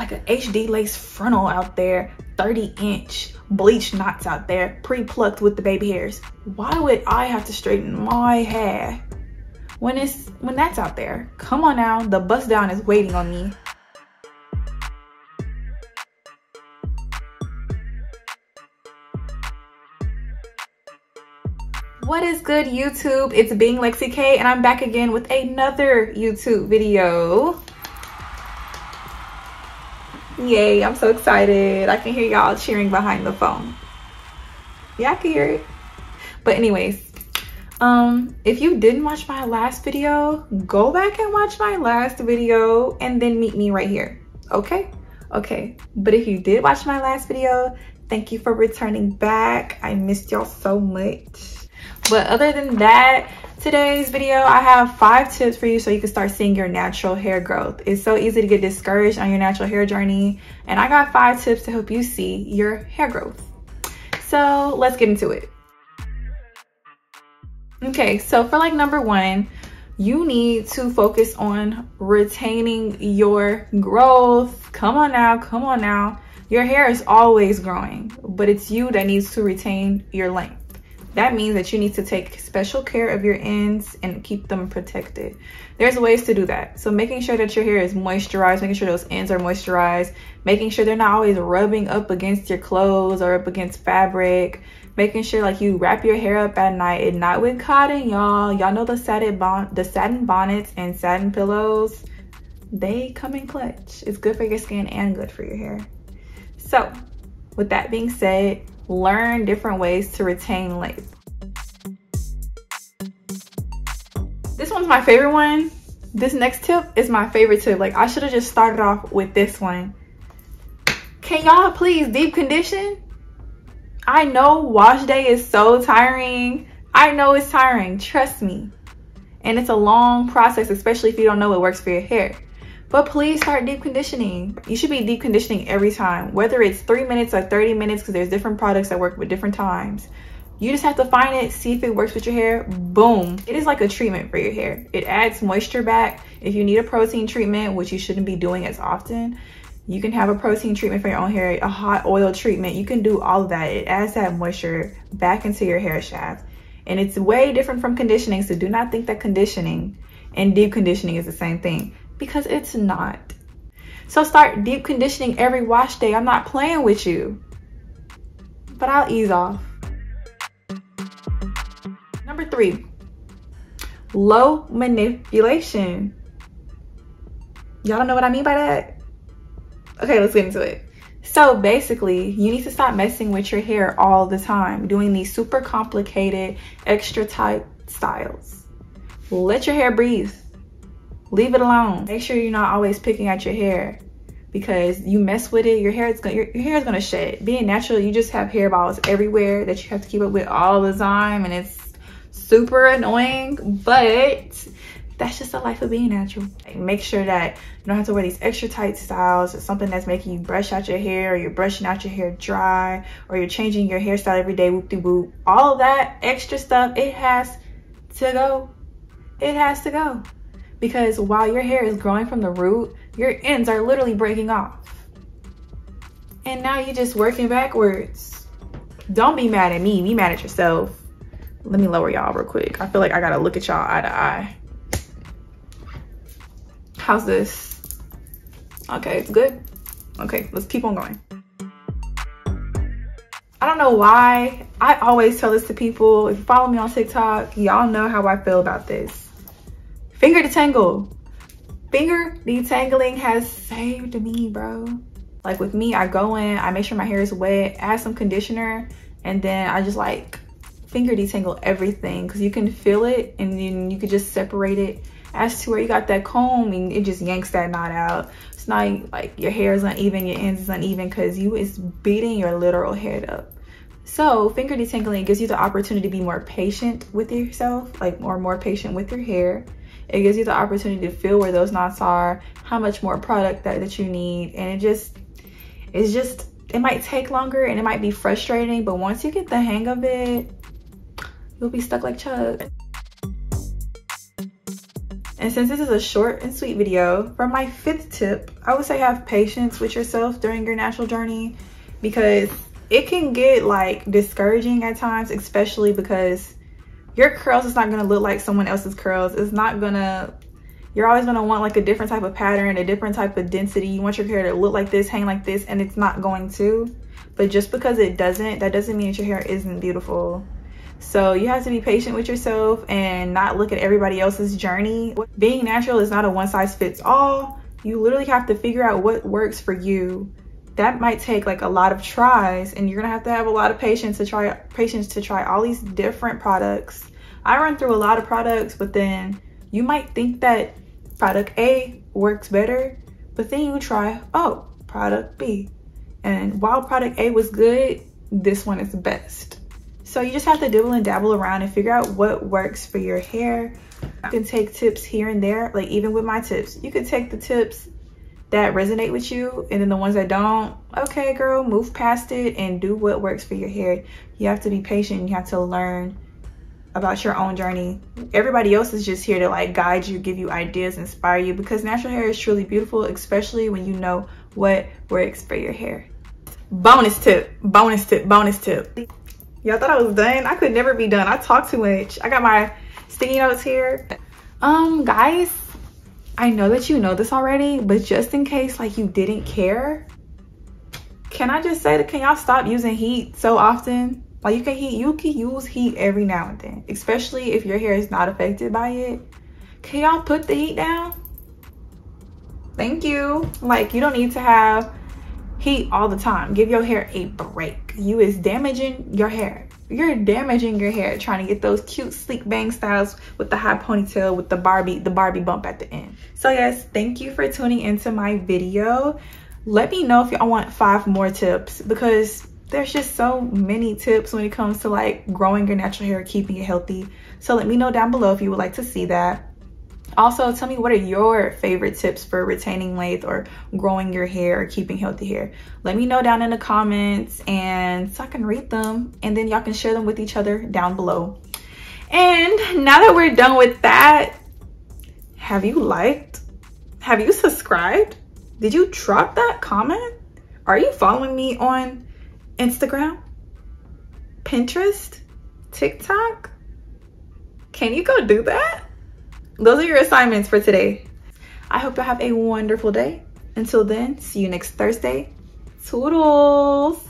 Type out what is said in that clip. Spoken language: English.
like an HD lace frontal out there, 30-inch bleach knots out there, pre-plucked with the baby hairs. Why would I have to straighten my hair when that's out there? Come on now, the bust down is waiting on me. What is good, YouTube? It's Being Lexi K, and I'm back again with another YouTube video. Yay, I'm so excited. I can hear y'all cheering behind the phone. Yeah, I can hear it. But anyways, if you didn't watch my last video, go back and watch my last video and then meet me right here. Okay? Okay. But if you did watch my last video, thank you for returning back. I missed y'all so much. But other than that, today's video, I have 5 tips for you so you can start seeing your natural hair growth. It's so easy to get discouraged on your natural hair journey, and I got 5 tips to help you see your hair growth. So let's get into it. Okay, so for like number 1, you need to focus on retaining your growth. Come on now, come on now. Your hair is always growing, but it's you that needs to retain your length. That means that you need to take special care of your ends and keep them protected. There's ways to do that. So making sure that your hair is moisturized, making sure those ends are moisturized, making sure they're not always rubbing up against your clothes or up against fabric, making sure like you wrap your hair up at night and not with cotton, y'all. Y'all know the satin bonnets and satin pillows, they come in clutch. It's good for your skin and good for your hair. So with that being said, learn different ways to retain length. This one's my favorite one. This next tip is my favorite tip. Like, I should have just started off with this one. Can y'all please deep condition? I know wash day is so tiring. I know it's tiring, trust me. And it's a long process, especially if you don't know what works for your hair. But please start deep conditioning. You should be deep conditioning every time, whether it's 3 minutes or 30 minutes, because there's different products that work with different times. You just have to find it, see if it works with your hair, boom. It is like a treatment for your hair. It adds moisture back. If you need a protein treatment, which you shouldn't be doing as often, you can have a protein treatment for your own hair, a hot oil treatment. You can do all of that. It adds that moisture back into your hair shaft. And it's way different from conditioning, so do not think that conditioning and deep conditioning is the same thing, because it's not. So start deep conditioning every wash day. I'm not playing with you, but I'll ease off. Number 3, low manipulation. Y'all don't know what I mean by that? Okay, let's get into it. So basically, you need to stop messing with your hair all the time, doing these super complicated, extra tight styles. Let your hair breathe. Leave it alone. Make sure you're not always picking at your hair, because you mess with it, your hair is gonna shed. Being natural, you just have hairballs everywhere that you have to keep up with all the time, and it's super annoying, but that's just the life of being natural. Like, make sure that you don't have to wear these extra tight styles or something that's making you brush out your hair, or you're brushing out your hair dry, or you're changing your hairstyle every day, whoop-de-whoop. All of that extra stuff, it has to go. It has to go. Because while your hair is growing from the root, your ends are literally breaking off. And now you're just working backwards. Don't be mad at me, be mad at yourself. Let me lower y'all real quick. I feel like I gotta look at y'all eye to eye. How's this? Okay, it's good. Okay, let's keep on going. I don't know why. I always tell this to people. If you follow me on TikTok, y'all know how I feel about this. Finger detangle. Finger detangling has saved me, bro. Like with me, I go in, I make sure my hair is wet, add some conditioner, and then I just like finger detangle everything, because you can feel it and then you could just separate it as to where you got that comb and it just yanks that knot out. It's not like your hair is uneven, your ends is uneven, because you is beating your literal head up. So finger detangling gives you the opportunity to be more patient with yourself, like more patient with your hair. It gives you the opportunity to feel where those knots are, how much more product that you need. And it might take longer and it might be frustrating, but once you get the hang of it, you'll be stuck like Chuck. And since this is a short and sweet video, for my 5th tip, I would say have patience with yourself during your natural journey, because it can get like discouraging at times, especially because your curls is not going to look like someone else's curls. It's not gonna, you're always going to want like a different type of pattern, a different type of density. You want your hair to look like this, hang like this, and it's not going to. But just because it doesn't, that doesn't mean that your hair isn't beautiful. So you have to be patient with yourself and not look at everybody else's journey. Being natural is not a one size fits all. You literally have to figure out what works for you. That might take like a lot of tries, and you're gonna have to have a lot of patience to try all these different products. I run through a lot of products, but then you might think that product A works better, but then you try, oh, product B. And while product A was good, this one is the best. So you just have to dibble and dabble around and figure out what works for your hair. You can take tips here and there, like even with my tips. You can take the tips that resonate with you, and then the ones that don't, okay girl, move past it and do what works for your hair. You have to be patient. You have to learn about your own journey. Everybody else is just here to like guide you, give you ideas, inspire you, because natural hair is truly beautiful, especially when you know what works for your hair. Bonus tip, bonus tip, bonus tip. Y'all thought I was done? I could never be done. I talk too much. I got my sticky notes here. Guys, I know that you know this already, but just in case like you didn't care, can I just say that, can y'all stop using heat so often? Like you can use heat every now and then, especially if your hair is not affected by it. Can y'all put the heat down? Thank you. Like, you don't need to have heat all the time. Give your hair a break. You is damaging your hair. You're damaging your hair trying to get those cute sleek bang styles with the high ponytail with the Barbie bump at the end. So yes, thank you for tuning into my video. Let me know if y'all want 5 more tips, because there's just so many tips when it comes to like growing your natural hair, keeping it healthy. So let me know down below if you would like to see that. Also, tell me what are your favorite tips for retaining length or growing your hair or keeping healthy hair. Let me know down in the comments, and so I can read them, and then y'all can share them with each other down below. And now that we're done with that, have you liked? Have you subscribed? Did you drop that comment? Are you following me on Instagram, Pinterest, TikTok? Can you go do that? Those are your assignments for today. I hope you have a wonderful day. Until then, see you next Thursday. Toodles.